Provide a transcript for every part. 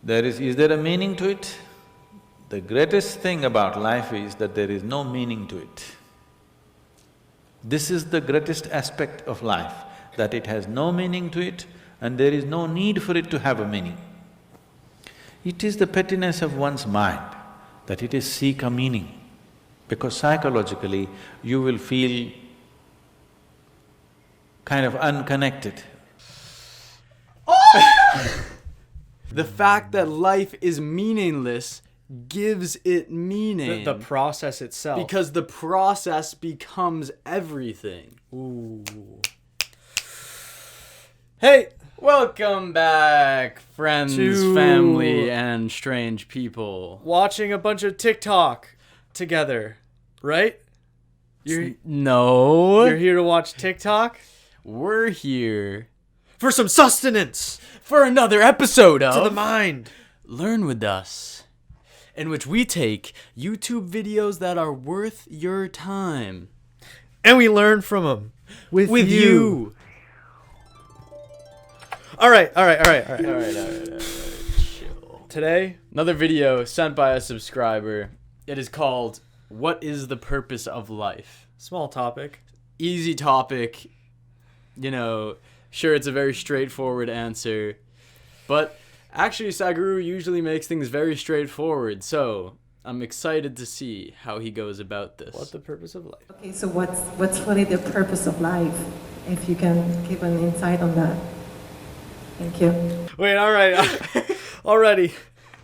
Is there a meaning to it? The greatest thing about life is that there is no meaning to it. This is the greatest aspect of life, that it has no meaning to it and there is no need for it to have a meaning. It is the pettiness of one's mind that it is seek a meaning, because psychologically you will feel kind of unconnected. The fact that life is meaningless gives it meaning. The process itself. Because the process becomes everything. Ooh. Hey! Welcome back, friends, family, and strange people. Watching a bunch of TikTok together, right? No. You're here to watch TikTok? We're here For some sustenance! for another episode of To the mind! Learn With Us, in which we take YouTube videos that are worth your time. And we learn from them. With you. Alright. Chill. Today, Another video sent by a subscriber. It is called, What is the Purpose of Life? small topic. Easy topic. You know, sure, it's a very straightforward answer. But actually, Sadhguru usually makes things very straightforward. So I'm excited to see how he goes about this. What the purpose of life? Okay, so what's really the purpose of life? If you can give an insight on that. Thank you. Wait, alright. Already.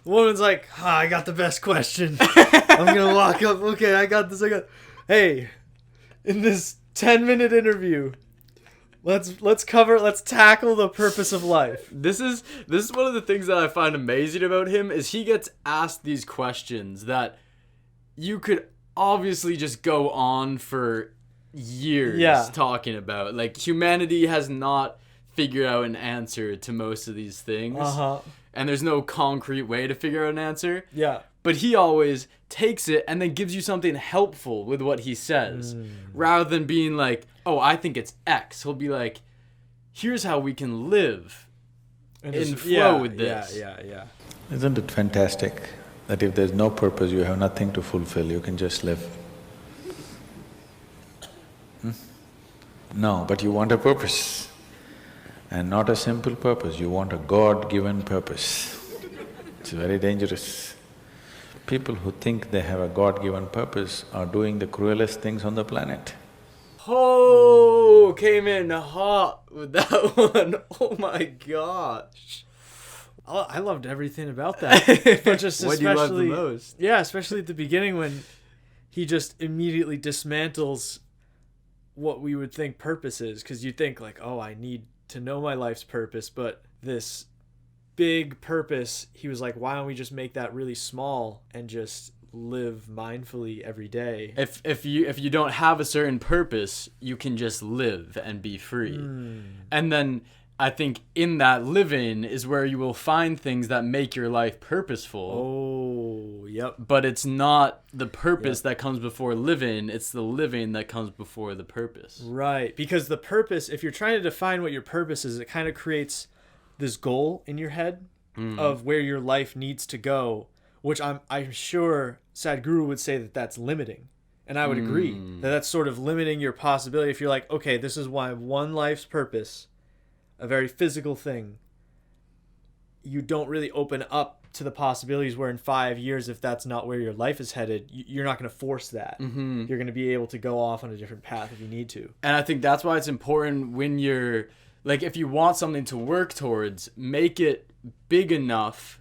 The woman's like, I got the best question. I'm gonna walk up. Okay, I got this. Hey, in this 10-minute interview, let's tackle the purpose of life. This is one of the things that I find amazing about him is he gets asked these questions that you could obviously just go on for years talking about. Like, humanity has not figured out an answer to most of these things. And there's no concrete way to figure out an answer. Yeah. But he always takes it and then gives you something helpful with what he says. Rather than being like, oh, I think it's X. He'll be like, here's how we can live And in just- flow with this. Yeah. Isn't it fantastic that if there's no purpose, you have nothing to fulfill, you can just live? No, but you want a purpose. And not a simple purpose, you want a God-given purpose. It's very dangerous. People who think they have a God-given purpose are doing the cruelest things on the planet. Oh, came in hot with that one. Oh my gosh. Oh, I loved everything about that. But just What do you love the especially- most? Yeah, especially at the beginning when he just immediately dismantles what we would think purpose is. Because you think like, oh, I need to know my life's purpose. But this big purpose, he was like, why don't we just make that really small and just live mindfully every day? If you don't have a certain purpose, you can just live and be free. And then I think in that living is where you will find things that make your life purposeful. Oh, yep. But it's not the purpose that comes before living, it's the living that comes before the purpose. Right, because the purpose, if you're trying to define what your purpose is, it kind of creates this goal in your head of where your life needs to go, which I'm sure Sadhguru would say that that's limiting. And I would agree that that's sort of limiting your possibility. If you're like, okay, this is why one life's purpose, a very physical thing, you don't really open up to the possibilities where in 5 years, if that's not where your life is headed, you're not going to force that. You're going to be able to go off on a different path if you need to. And I think that's why it's important when you're, like, if you want something to work towards, make it big enough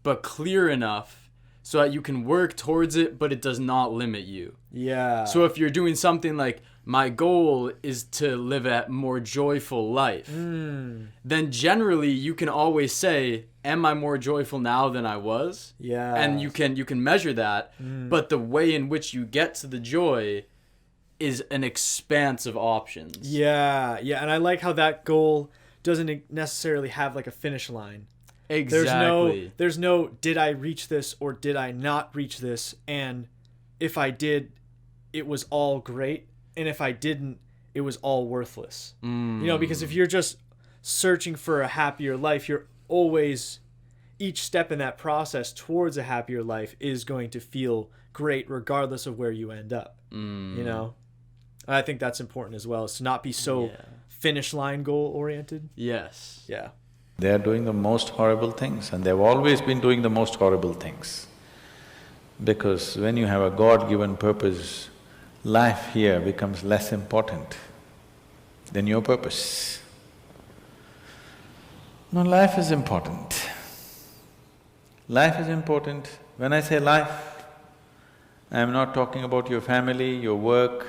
but clear enough so that you can work towards it, but it does not limit you. Yeah. So if you're doing something like, my goal is to live a more joyful life, then generally you can always say, am I more joyful now than I was? Yeah. And you can measure that, but the way in which you get to the joy is an expanse of options. Yeah, and I like how that goal doesn't necessarily have like a finish line. Exactly. There's no did I reach this or did I not reach this, and if I did, it was all great, and if I didn't, it was all worthless. You know, because if you're just searching for a happier life, you're always each step in that process towards a happier life is going to feel great regardless of where you end up. You know, I think that's important as well, is to not be so finish line goal oriented. Yes. Yeah. They are doing the most horrible things, and they've always been doing the most horrible things. Because when you have a God-given purpose, life here becomes less important than your purpose. No, life is important. Life is important. When I say life, I am not talking about your family, your work,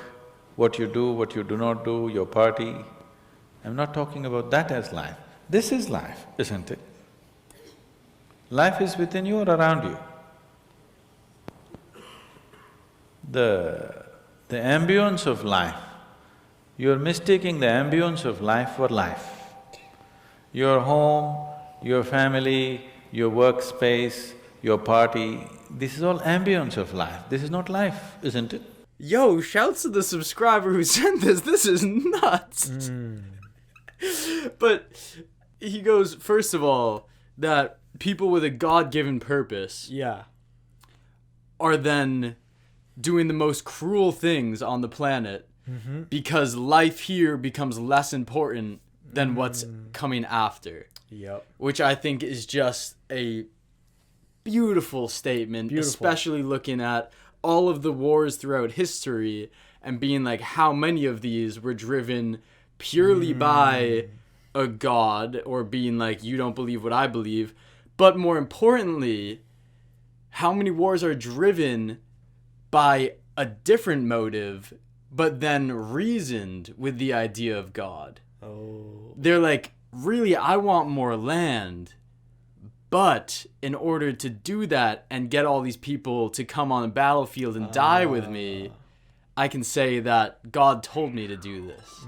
what you do not do, your party. I'm not talking about that as life. This is life, isn't it? Life is within you or around you. The ambience of life, you're mistaking the ambience of life for life. Your home, your family, your workspace, your party, this is all ambience of life. This is not life, isn't it? Yo, shouts to the subscriber who sent this. This is nuts. But he goes, first of all, that people with a God-given purpose are then doing the most cruel things on the planet because life here becomes less important than what's coming after. Yep. Which I think is just a beautiful statement, especially looking at all of the wars throughout history and being like how many of these were driven purely by a god, or being like, you don't believe what I believe. But more importantly, how many wars are driven by a different motive, but then reasoned with the idea of God. They're like, really, I want more land, but in order to do that and get all these people to come on the battlefield and die with me, I can say that God told me to do this.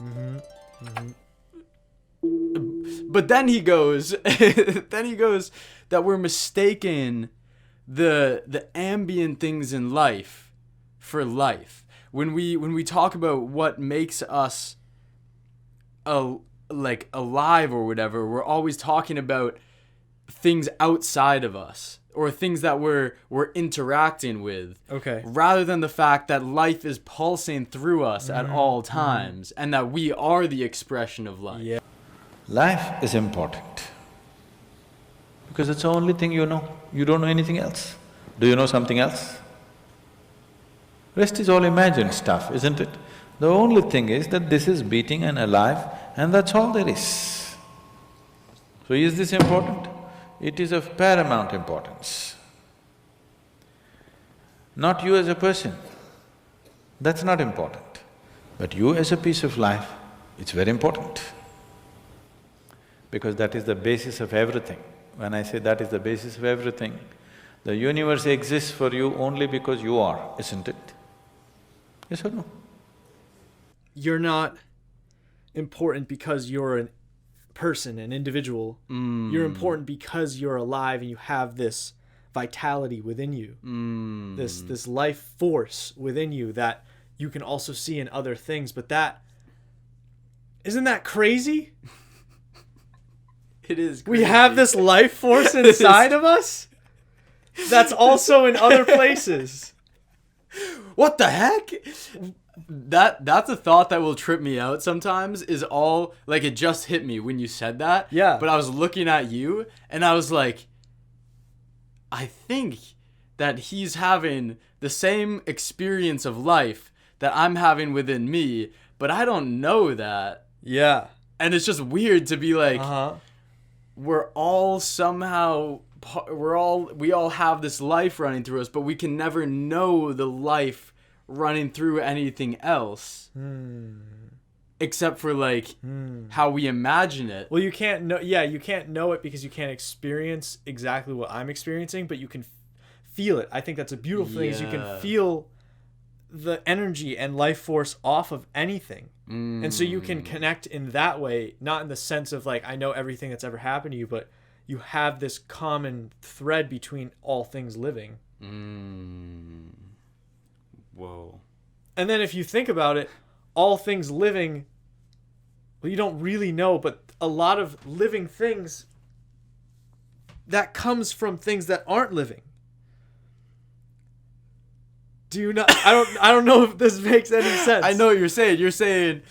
But then he goes, that we're mistaking the ambient things in life for life. When we talk about what makes us alive or whatever, we're always talking about things outside of us or things that we're interacting with. Okay. Rather than the fact that life is pulsing through us at all times and that we are the expression of life. Yeah. Life is important because it's the only thing you know. You don't know anything else. Do you know something else? Rest is all imagined stuff, isn't it? The only thing is that this is beating and alive, and that's all there is. So is this important? It is of paramount importance. Not you as a person, that's not important. But you as a piece of life, it's very important. Because that is the basis of everything. When I say that is the basis of everything, the universe exists for you only because you are, isn't it? Yes or no? You're not important because you're a person, an individual. You're important because you're alive and you have this vitality within you. This life force within you that you can also see in other things. But isn't that crazy? It is crazy. We have this life force inside of us that's also in other places. What the heck? That's a thought that will trip me out sometimes, is all, like, it just hit me when you said that. Yeah. But I was looking at you and I was like, I think that he's having the same experience of life that I'm having within me, but I don't know that. Yeah. And it's just weird to be like, we're all somehow, we all have this life running through us, but we can never know the life running through anything else. Except for like how we imagine it. Well, you can't know, you can't know it because you can't experience exactly what I'm experiencing, but you can feel it. I think that's a beautiful thing, is you can feel the energy and life force off of anything. And so you can connect in that way, not in the sense of like, I know everything that's ever happened to you, but you have this common thread between all things living. Whoa. And then if you think about it, all things living, well, you don't really know, but a lot of living things that comes from things that aren't living. Do you not? I don't know if this makes any sense. I know what you're saying. You're saying,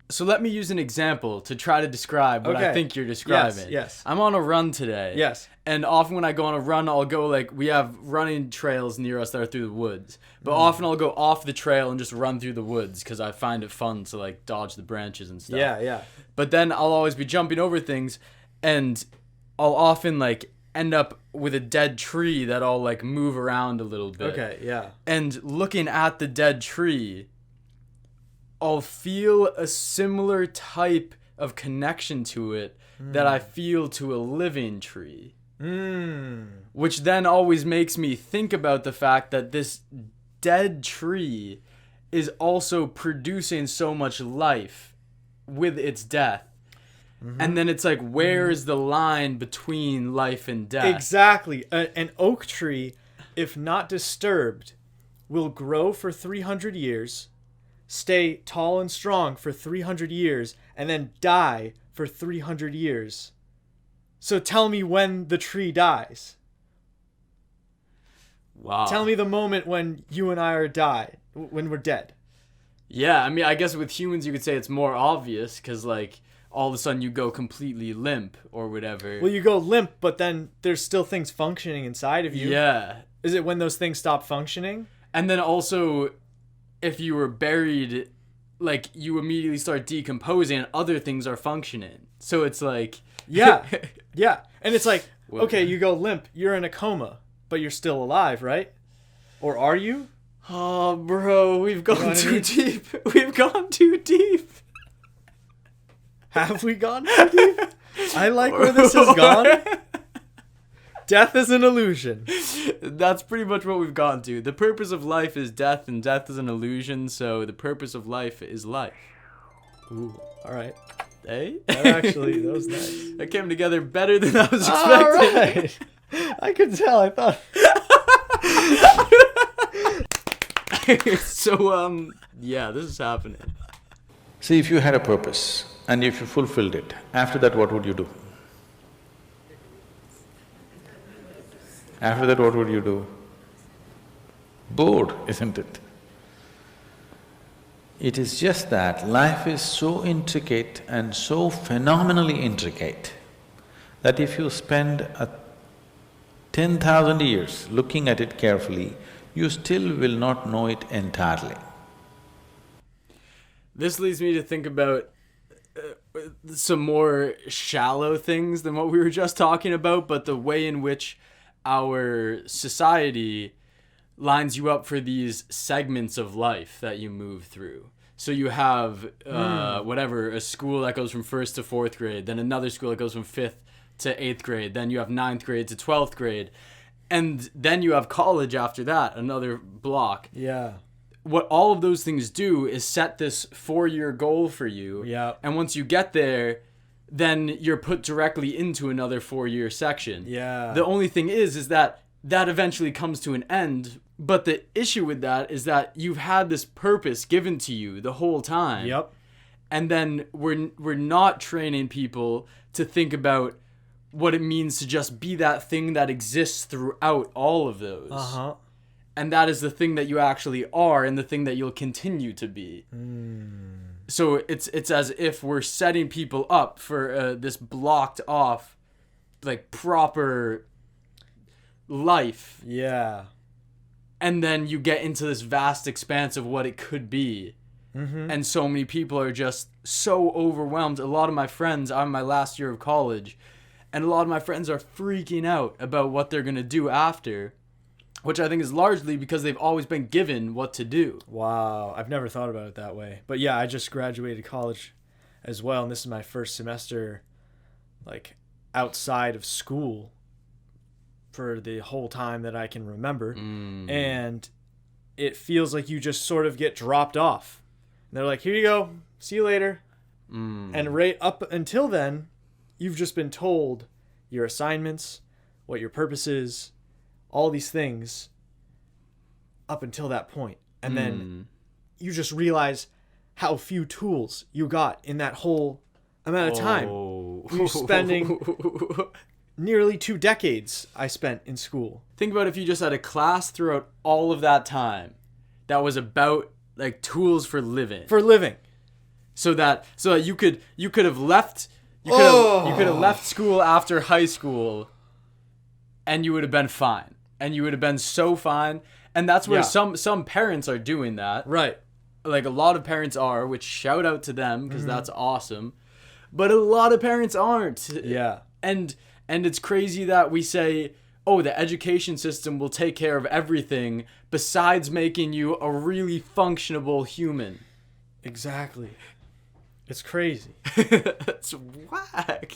so let me use an example to try to describe what I think you're describing. Yes. I'm on a run today. Yes. And often when I go on a run, I'll go like, we have running trails near us that are through the woods. But often I'll go off the trail and just run through the woods because I find it fun to like dodge the branches and stuff. Yeah. But then I'll always be jumping over things, and I'll often like end up with a dead tree that I'll like move around a little bit. Okay, yeah. And looking at the dead tree, I'll feel a similar type of connection to it that I feel to a living tree. Which then always makes me think about the fact that this dead tree is also producing so much life with its death. And then it's like, where is the line between life and death? Exactly. An oak tree, if not disturbed, will grow for 300 years, stay tall and strong for 300 years, and then die for 300 years. So tell me when the tree dies. Wow. Tell me the moment when you and I are died, when we're dead. Yeah, I mean, I guess with humans you could say it's more obvious because, like, all of a sudden you go completely limp or whatever. Well, you go limp, but then there's still things functioning inside of you. Yeah. Is it when those things stop functioning? And then also, if you were buried, like, you immediately start decomposing and other things are functioning. So it's like... Yeah. Yeah. And it's like, Well- okay, you go limp, you're in a coma, but you're still alive, right? Or are you? Oh, bro, we've gone what I too mean? deep. We've gone too deep. Have we gone too deep? I like where this has gone. Death is an illusion. That's pretty much what we've gotten to. The purpose of life is death, and death is an illusion, so the purpose of life is life. Ooh, all right. Eh? That was nice. That came together better than I was expecting. All right. I could tell. I thought. So, yeah, this is happening. See, if you had a purpose and if you fulfilled it, after that what would you do? After that what would you do? Bored, isn't it? It is just that life is so intricate and so phenomenally intricate that if you spend 10,000 years looking at it carefully, you still will not know it entirely. This leads me to think about some more shallow things than what we were just talking about, but the way in which our society lines you up for these segments of life that you move through. So you have, a school that goes from 1st to 4th grade, then another school that goes from 5th to 8th grade, then you have 9th grade to 12th grade, and then you have college after that, another block. Yeah. What all of those things do is set this 4-year goal for you. Yeah. And once you get there, then you're put directly into another 4-year section. Yeah. The only thing is that eventually comes to an end. But the issue with that is that you've had this purpose given to you the whole time. Yep. And then we're not training people to think about what it means to just be that thing that exists throughout all of those. Uh-huh. And that is the thing that you actually are and the thing that you'll continue to be. So it's as if we're setting people up for this blocked off, like, proper life. Yeah. And then you get into this vast expanse of what it could be. And so many people are just so overwhelmed. A lot of my friends, I'm in my last year of college, and a lot of my friends are freaking out about what they're going to do after, which I think is largely because they've always been given what to do. Wow. I've never thought about it that way. But yeah, I just graduated college as well, and this is my first semester, like, outside of school for the whole time that I can remember. And it feels like you just sort of get dropped off. And they're like, here you go, see you later. And right up until then, you've just been told your assignments, what your purpose is, all these things up until that point. And then you just realize how few tools you got in that whole amount of time. You're spending nearly 2 decades I spent in school. Think about if you just had a class throughout all of that time that was about like tools for living. For living. So that you could have left you could have left school after high school and you would have been fine. And you would have been so fine. And that's where some parents are doing that. Right. Like a lot of parents are, which shout out to them because that's awesome. But a lot of parents aren't. Yeah. And it's crazy that we say, oh, the education system will take care of everything besides making you a really functionable human. Exactly. It's crazy. It's whack.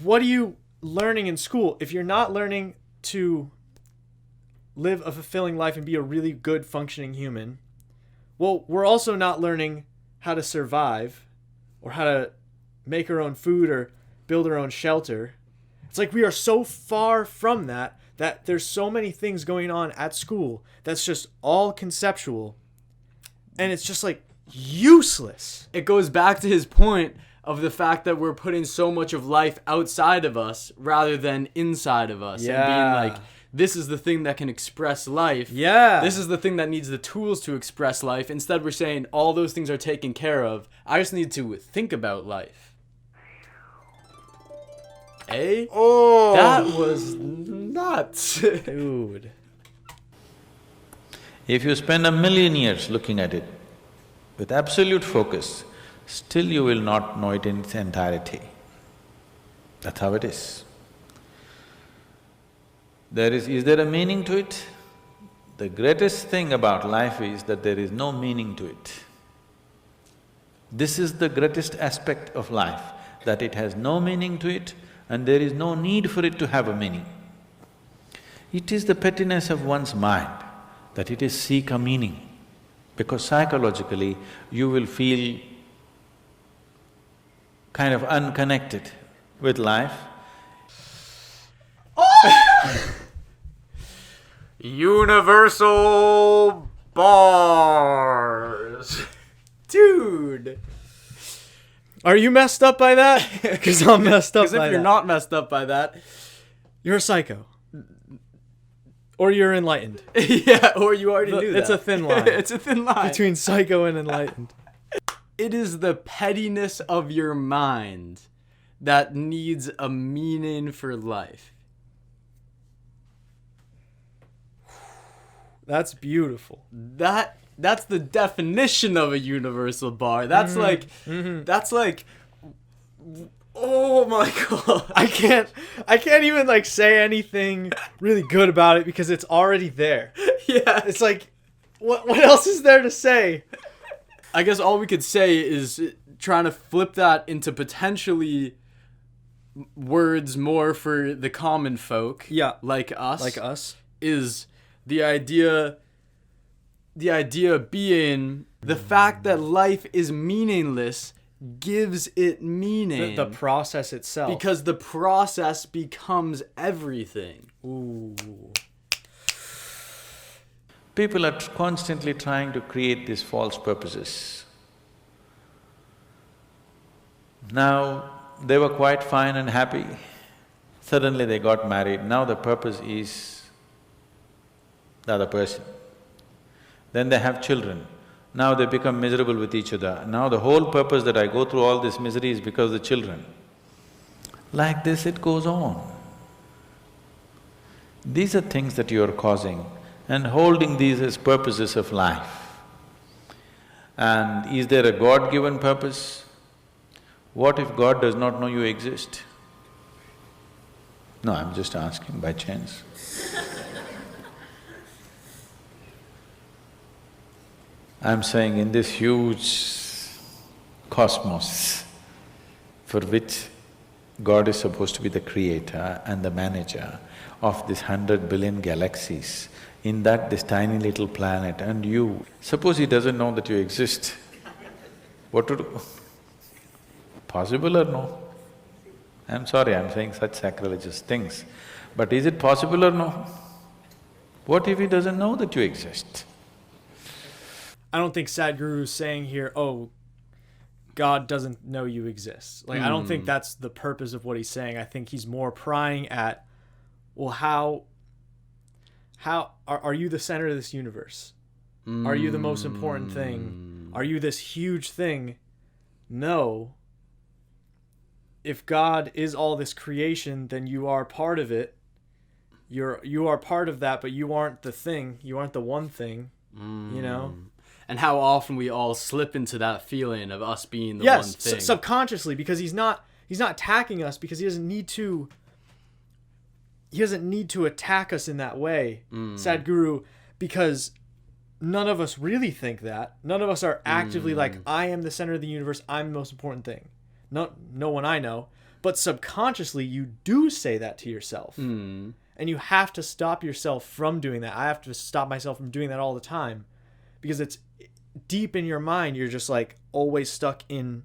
What are you learning in school? If you're not learning to live a fulfilling life and be a really good functioning human, well, we're also not learning how to survive or how to make our own food or build our own shelter. It's like we are so far from that there's so many things going on at school that's just all conceptual, and it's just like useless. It goes back to his point of the fact that we're putting so much of life outside of us rather than inside of us. Yeah. And being like, this is the thing that can express life. Yeah. This is the thing that needs the tools to express life. Instead, we're saying all those things are taken care of. I just need to think about life. Eh? Oh. That was nuts. Dude. If you spend 1,000,000 years looking at it with absolute focus, still you will not know it in its entirety. That's how it is. Is there a meaning to it? The greatest thing about life is that there is no meaning to it. This is the greatest aspect of life, that it has no meaning to it and there is no need for it to have a meaning. It is the pettiness of one's mind that it is seek a meaning, because psychologically you will feel kind of unconnected with life. Universal bars. Dude. Are you messed up by that? Because I'm messed up by that. Because if you're not messed up by that, you're a psycho. Or you're enlightened. Yeah, or you already knew that. It's a thin line. It's a thin line. Between psycho and enlightened. It is the pettiness of your mind that needs a meaning for life. That's beautiful. That's the definition of a universal bar. That's that's like, oh my god. I can't even like say anything really good about it because it's already there. Yeah. It's like, what else is there to say? I guess all we could say is trying to flip that into potentially words more for the common folk. Yeah. Like us. Like us. Is the idea being the fact that life is meaningless gives it meaning. The process itself. Because the process becomes everything. Ooh. People are constantly trying to create these false purposes. Now, they were quite fine and happy. Suddenly they got married, now the purpose is the other person. Then they have children, now they become miserable with each other. Now the whole purpose that I go through all this misery is because of the children. Like this it goes on. These are things that you are causing and holding these as purposes of life. And is there a God-given purpose? What if God does not know you exist? No, I'm just asking by chance. I'm saying in this huge cosmos for which God is supposed to be the creator and the manager of this 100 billion galaxies, in that this tiny little planet and you, suppose he doesn't know that you exist, what to do? Possible or no? I'm sorry, I'm saying such sacrilegious things, but is it possible or no? What if he doesn't know that you exist? I don't think Sadhguru is saying here, oh, God doesn't know you exist. Like, I don't think that's the purpose of what he's saying. I think he's more prying at, well, how are you the center of this universe? Are you the most important thing? Are you this huge thing? No. If God is all this creation, then you are part of it. You are part of that, but you aren't the thing. You aren't the one thing. You know? And how often we all slip into that feeling of us being the one thing. Yes, subconsciously, because he's not attacking us, because he doesn't need to attack us in that way, Sadhguru, because none of us really think that. None of us are actively like, I am the center of the universe, I'm the most important thing. No one I know. But subconsciously, you do say that to yourself. And you have to stop yourself from doing that. I have to stop myself from doing that all the time. Because it's deep in your mind, you're just like always stuck in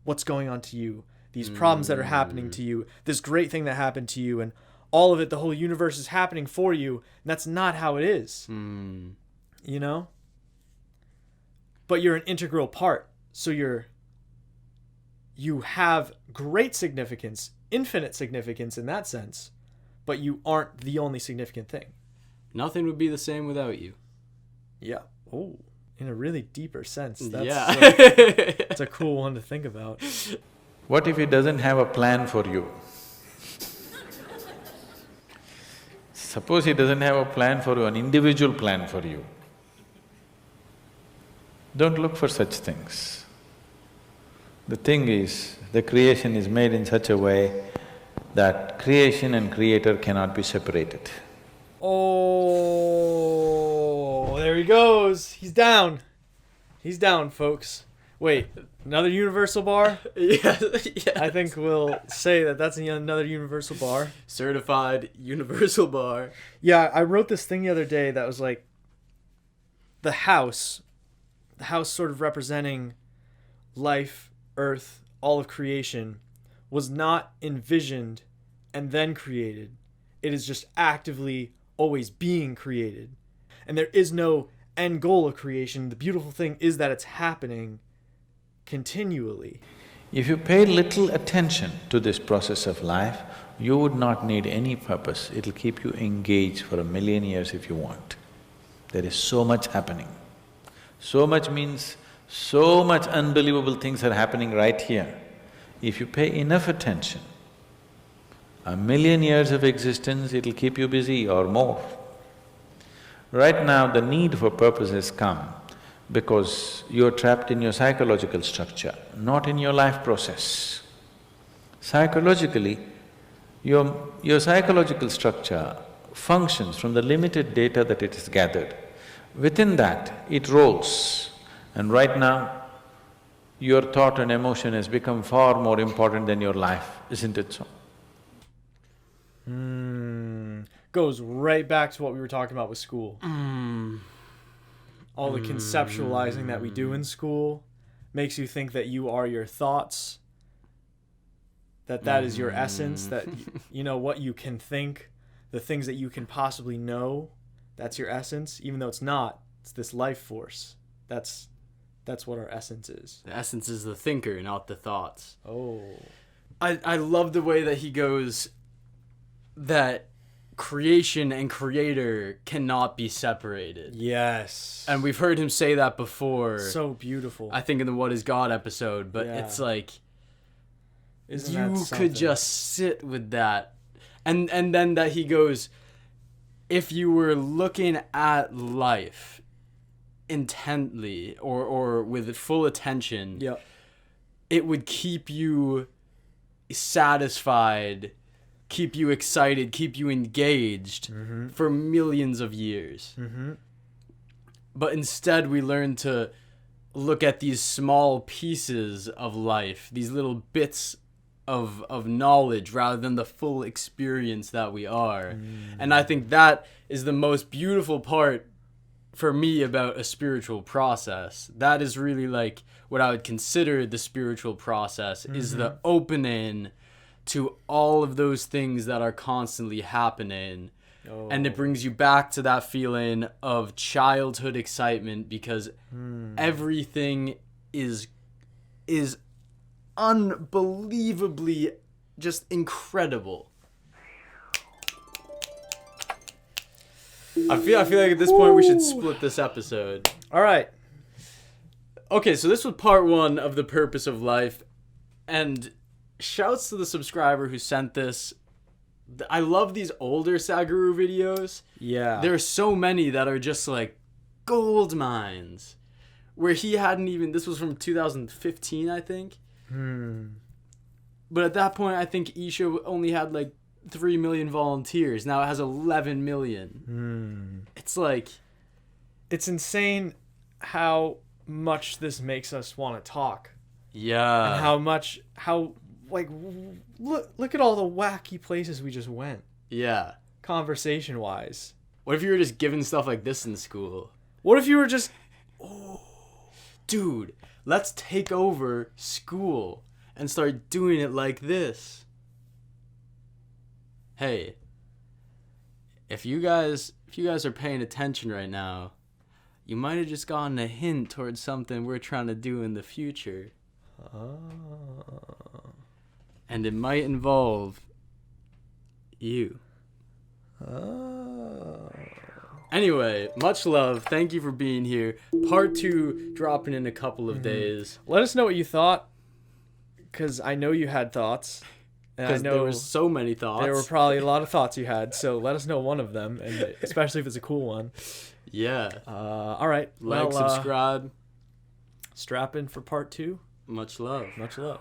what's going on to you. These problems that are happening to you. This great thing that happened to you. And all of it, the whole universe is happening for you. And that's not how it is. You know? But you're an integral part. So you have great significance, infinite significance in that sense, but you aren't the only significant thing. Nothing would be the same without you. Yeah. Oh, in a really deeper sense. That's it's a cool one to think about. What if he doesn't have a plan for you? Suppose he doesn't have a plan for you, an individual plan for you. Don't look for such things. The thing is, the creation is made in such a way that creation and creator cannot be separated. Oh, there he goes. He's down. He's down, folks. Wait, another universal bar? Yes. I think we'll say that that's another universal bar. Certified universal bar. Yeah, I wrote this thing the other day that was like the house sort of representing life, earth, all of creation, was not envisioned and then created. It is just actively always being created. And there is no end goal of creation. The beautiful thing is that it's happening continually. If you pay little attention to this process of life, you would not need any purpose. It'll keep you engaged for 1,000,000 years if you want. There is so much happening. So much means so much unbelievable things are happening right here. If you pay enough attention, 1,000,000 years of existence, it'll keep you busy or more. Right now, the need for purpose has come because you're trapped in your psychological structure, not in your life process. Psychologically, your psychological structure functions from the limited data that it has gathered. Within that, it rolls. And right now, your thought and emotion has become far more important than your life, isn't it so? Goes right back to what we were talking about with school. All the conceptualizing that we do in school makes you think that you are your thoughts, that is your essence, that you know what you can think, the things that you can possibly know, that's your essence, even though it's not. It's this life force. That's what our essence is. The essence is the thinker, not the thoughts. Oh. I love the way that he goes that creation and creator cannot be separated. Yes. And we've heard him say that before. So beautiful. I think in the What is God episode, but it's like you could just sit with that. And then that he goes, if you were looking at life intently or with full attention, it would keep you satisfied, keep you excited, keep you engaged for millions of years. But instead we learn to look at these small pieces of life, these little bits of knowledge rather than the full experience that we are. And I think that is the most beautiful part for me about a spiritual process. That is really like what I would consider the spiritual process, is the opening to all of those things that are constantly happening. And it brings you back to that feeling of childhood excitement, because everything is unbelievably just incredible. I feel like at this point we should split this episode. All right. Okay, so this was part 1 of The Purpose of Life, and shouts to the subscriber who sent this. I love these older Sadhguru videos. Yeah. There are so many that are just like gold mines, where he hadn't even, this was from 2015, I think. But at that point, I think Isha only had like 3 million volunteers. Now it has 11 million. It's like, it's insane how much this makes us want to talk. yeah. And like, look at all the wacky places we just went, Yeah. conversation wise. What if you were just giving stuff like this in school? What if you were just, Dude, let's take over school and start doing it like this. Hey, if you guys are paying attention right now, you might have just gotten a hint towards something we're trying to do in the future. And it might involve you. Anyway, much love. Thank you for being here. Part 2 dropping in a couple of days. let us know what you thought, because I know you had thoughts. And I Because know there were so many thoughts. there were probably a lot of thoughts you had, so let us know one of them, and especially if it's a cool one. Yeah. All right. Like, well, subscribe. strap in for part 2. Much love. Much love.